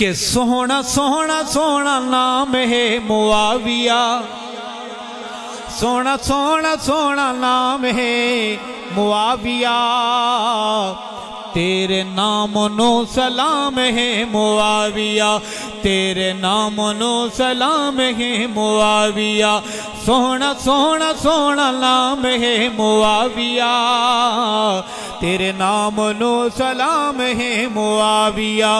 کہ سونا سونا سونا نام ہے معاویہ، سونا سونا سونا نام ہے معاویہ، تیرے نام نو سلام ہے معاویہ، تیرے نام نو سلام ہے معاویہ، سونا سونا سونا نام ہے معاویہ، تیرے نام نو سلام ہے معاویہ،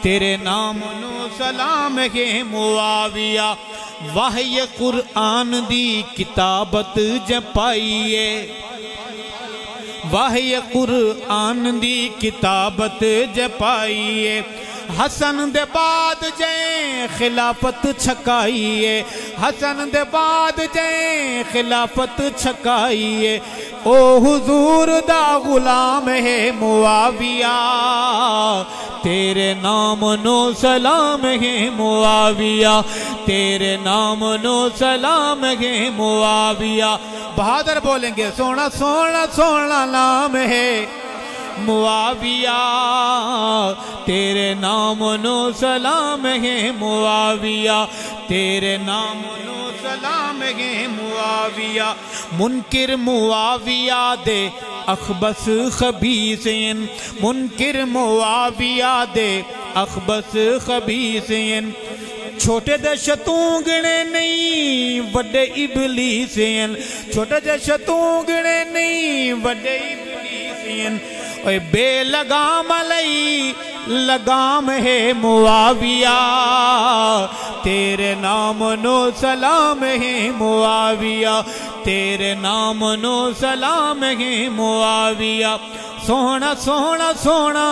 تیرے نام نو سلام ہے معاویہ، وحی قرآن دی کتابت جپائیے، وحی قرآن دی کتابت جپائیے، حسن دے بعد جائیں خلافت چھکائیے، حسن دے بعد جائیں خلافت چھکائیے، او حضور دا غلام ہے معاویہ، تیرے نام نو سلام ہے معاویہ، تیرے نام نو سلام ہے معاویہ، بہادر بولیں گے سونا سونا سونا نام ہے معاویہ، تیرے نام نو سلام ہے معاویہ، تیرے نام نو سلام ہے معاویہ، منکر معاویہ دے اخبث خبیثین، منکر معاویہ دے اخبث خبیثین، چھوٹے دے شتونگڑے نہیں وڈے ابلیسین، چھوٹے دے شتونگڑے نہیں وڈے ابلیسین، اے بے لگام علی لگام ہے معاویہ، تیرے نام نو سلام ہے معاویہ، تیرے نام نو سلام ہے معاویہ، سونا سونا سونا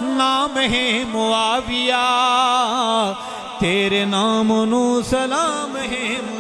نام ہے معاویہ، تیرے نام نو سلام ہے معاویہ۔